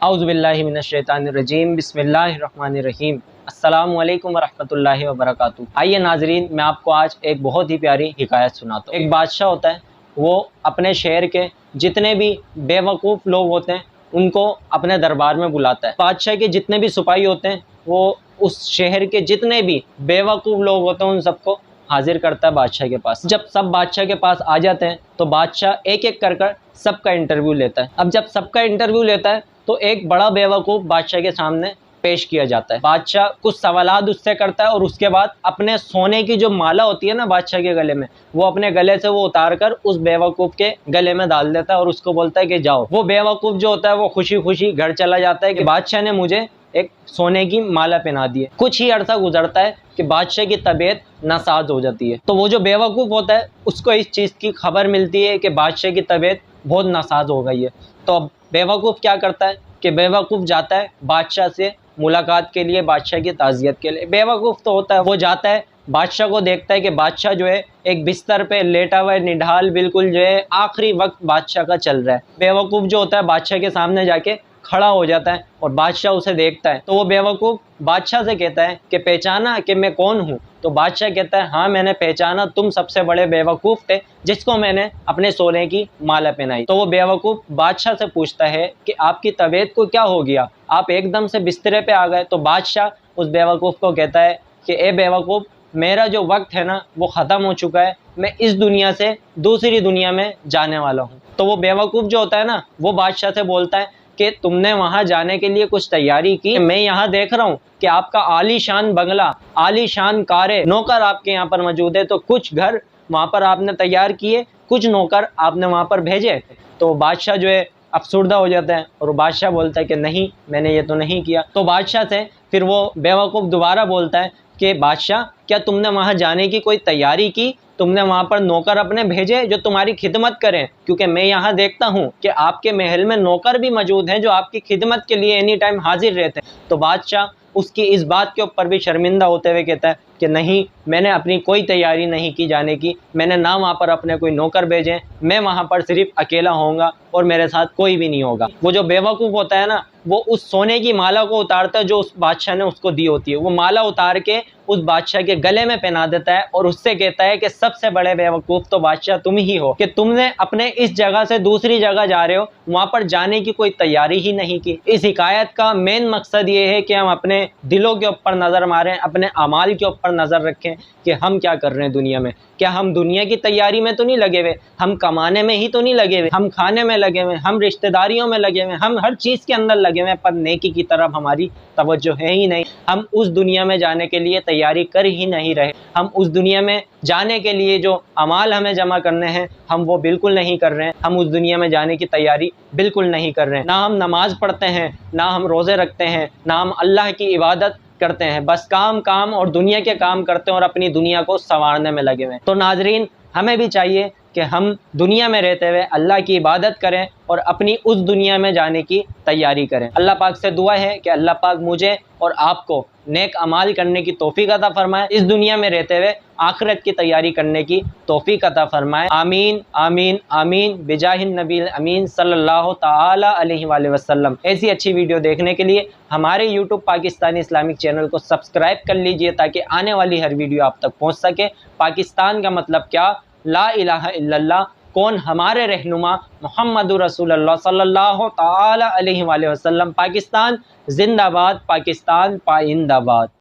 اعوذ باللہ من الشیطان الرجیم، بسم اللہ الرحمن الرحیم۔ السلام علیکم ورحمۃ اللہ وبرکاتہ۔ آئیے ناظرین، میں آپ کو آج ایک بہت ہی پیاری حکایت سناتا ہوں۔ ایک بادشاہ ہوتا ہے، وہ اپنے شہر کے جتنے بھی بے وقوف لوگ ہوتے ہیں ان کو اپنے دربار میں بلاتا ہے۔ بادشاہ کے جتنے بھی سپاہی ہوتے ہیں وہ اس شہر کے جتنے بھی بے وقوف لوگ ہوتے ہیں ان سب کو حاضر کرتا ہے بادشاہ کے پاس۔ جب سب بادشاہ کے پاس آ جاتے ہیں تو بادشاہ ایک ایک کر سب کا انٹرویو لیتا ہے۔ اب جب سب کا انٹرویو لیتا ہے تو ایک بڑا بے وقوف بادشاہ کے سامنے پیش کیا جاتا ہے۔ بادشاہ کچھ سوالات اس سے کرتا ہے اور اس کے بعد اپنے سونے کی جو مالا ہوتی ہے نا بادشاہ کے گلے میں، وہ اپنے گلے سے وہ اتار کر اس بے وقوف کے گلے میں ڈال دیتا ہے اور اس کو بولتا ہے کہ جاؤ۔ وہ بے وقوف جو ہوتا ہے وہ خوشی خوشی گھر چلا جاتا ہے کہ بادشاہ نے مجھے ایک سونے کی مالا پہنا دی ہے۔ کچھ ہی عرصہ گزرتا ہے کہ بادشاہ کی طبیعت ناساز ہو جاتی ہے، تو وہ جو بے وقوف ہوتا ہے اس کو اس چیز کی خبر ملتی ہے کہ بادشاہ کی طبیعت بہت ناساز ہو گئی ہے۔ تو اب بے وقوف کیا کرتا ہے کہ بے وقوف جاتا ہے بادشاہ سے ملاقات کے لیے، بادشاہ کی تعزیت کے لیے۔ بے وقوف تو ہوتا ہے، وہ جاتا ہے بادشاہ کو دیکھتا ہے کہ بادشاہ جو ہے ایک بستر پہ لیٹا ہوا ہے، نڈھال بالکل جو ہے آخری وقت بادشاہ کا چل رہا ہے۔ بے وقوف جو ہوتا ہے بادشاہ کے سامنے جا کے کھڑا ہو جاتا ہے اور بادشاہ اسے دیکھتا ہے تو وہ بے وقوف بادشاہ سے کہتا ہے کہ پہچانا کہ میں کون ہوں؟ تو بادشاہ کہتا ہے ہاں میں نے پہچانا، تم سب سے بڑے بے وقوف تھے جس کو میں نے اپنے سونے کی مالا پہنائی۔ تو وہ بے وقوف بادشاہ سے پوچھتا ہے کہ آپ کی طبیعت کو کیا ہو گیا، آپ ایک دم سے بسترے پہ آ گئے؟ تو بادشاہ اس بے وقوف کو کہتا ہے کہ اے بے وقوف، میرا جو وقت ہے نا وہ ختم ہو چکا ہے، میں اس دنیا سے دوسری دنیا میں جانے والا ہوں۔ تو وہ بے وقوف جو ہوتا ہے نا وہ بادشاہ سے بولتا ہے کہ تم نے وہاں جانے کے لیے کچھ تیاری کی؟ میں یہاں دیکھ رہا ہوں کہ آپ کا عالی شان بنگلہ، عالی شان کاریں، نوکر آپ کے یہاں پر موجود ہے، تو کچھ گھر وہاں پر آپ نے تیار کیے، کچھ نوکر آپ نے وہاں پر بھیجے؟ تو بادشاہ جو ہے افسردہ ہو جاتا ہے اور بادشاہ بولتا ہے کہ نہیں، میں نے یہ تو نہیں کیا۔ تو بادشاہ سے پھر وہ بے وقوف دوبارہ بولتا ہے کہ بادشاہ، کیا تم نے وہاں جانے کی کوئی تیاری کی؟ تم نے وہاں پر نوکر اپنے بھیجے جو تمہاری خدمت کریں؟ کیونکہ میں یہاں دیکھتا ہوں کہ آپ کے محل میں نوکر بھی موجود ہیں جو آپ کی خدمت کے لیے اینی ٹائم حاضر رہتے ہیں۔ تو بادشاہ اس کی اس بات کے اوپر بھی شرمندہ ہوتے ہوئے کہتا ہے کہ نہیں، میں نے اپنی کوئی تیاری نہیں کی جانے کی، میں نے نہ وہاں پر اپنے کوئی نوکر بھیجے، میں وہاں پر صرف اکیلا ہوں گا اور میرے ساتھ کوئی بھی نہیں ہوگا۔ وہ جو بے وقوف ہوتا ہے نا وہ اس سونے کی مالا کو اتارتا ہے جو اس بادشاہ نے اس کو دی ہوتی ہے، وہ مالا اتار کے اس بادشاہ کے گلے میں پہنا دیتا ہے اور اس سے کہتا ہے کہ سب سے بڑے بے وقوف تو بادشاہ تم ہی ہو کہ تم نے اپنے اس جگہ سے دوسری جگہ جا رہے ہو، وہاں پر جانے کی کوئی تیاری ہی نہیں کی۔ اس حکایت کا مین مقصد یہ ہے کہ ہم اپنے دلوں کے اوپر نظر ماریں، اپنے اعمال کے اوپر نظر رکھیں کہ ہم کیا کر رہے ہیں دنیا میں۔ کیا ہم دنیا کی تیاری میں تو نہیں لگے ہوئے، ہم کمانے میں ہی تو نہیں لگے ہوئے، ہم کھانے میں لگے ہوئے، ہم رشتہ داریوں میں لگے ہوئے، ہم ہر چیز کے اندر لگے ہوئے، پر نیکی کی طرف ہماری توجہ ہے ہی نہیں۔ ہم اس دنیا میں جانے کے لیے تیاری کر ہی نہیں رہے، ہم اس دنیا میں جانے کے لیے جو اعمال ہمیں جمع کرنے ہیں ہم وہ بالکل نہیں کر رہے ہیں، ہم اس دنیا میں جانے کی تیاری بالکل نہیں کر رہے ہیں۔ نہ ہم نماز پڑھتے ہیں، نہ ہم روزے رکھتے ہیں، نہ ہم اللہ کی عبادت کرتے ہیں، بس کام اور دنیا کے کام کرتے ہیں اور اپنی دنیا کو سنوارنے میں لگے ہوئے ہیں۔ تو ناظرین، ہمیں بھی چاہیے کہ ہم دنیا میں رہتے ہوئے اللہ کی عبادت کریں اور اپنی اس دنیا میں جانے کی تیاری کریں۔ اللہ پاک سے دعا ہے کہ اللہ پاک مجھے اور آپ کو نیک اعمال کرنے کی توفیق عطا فرمائے، اس دنیا میں رہتے ہوئے آخرت کی تیاری کرنے کی توفیق عطا فرمائے۔ آمین آمین آمین بجاہ النبی امین صلی اللہ تعالی علیہ وآلہ وسلم۔ ایسی اچھی ویڈیو دیکھنے کے لیے ہمارے یوٹیوب پاکستانی اسلامک چینل کو سبسکرائب کر لیجئے تاکہ آنے والی ہر ویڈیو آپ تک پہنچ سکے۔ پاکستان کا مطلب کیا، لا الہ الا اللہ، کون ہمارے رہنما محمد رسول اللہ صلی اللہ تعالی علیہ وآلہ وسلم۔ پاکستان زندہ باد، پاکستان پائندہ باد۔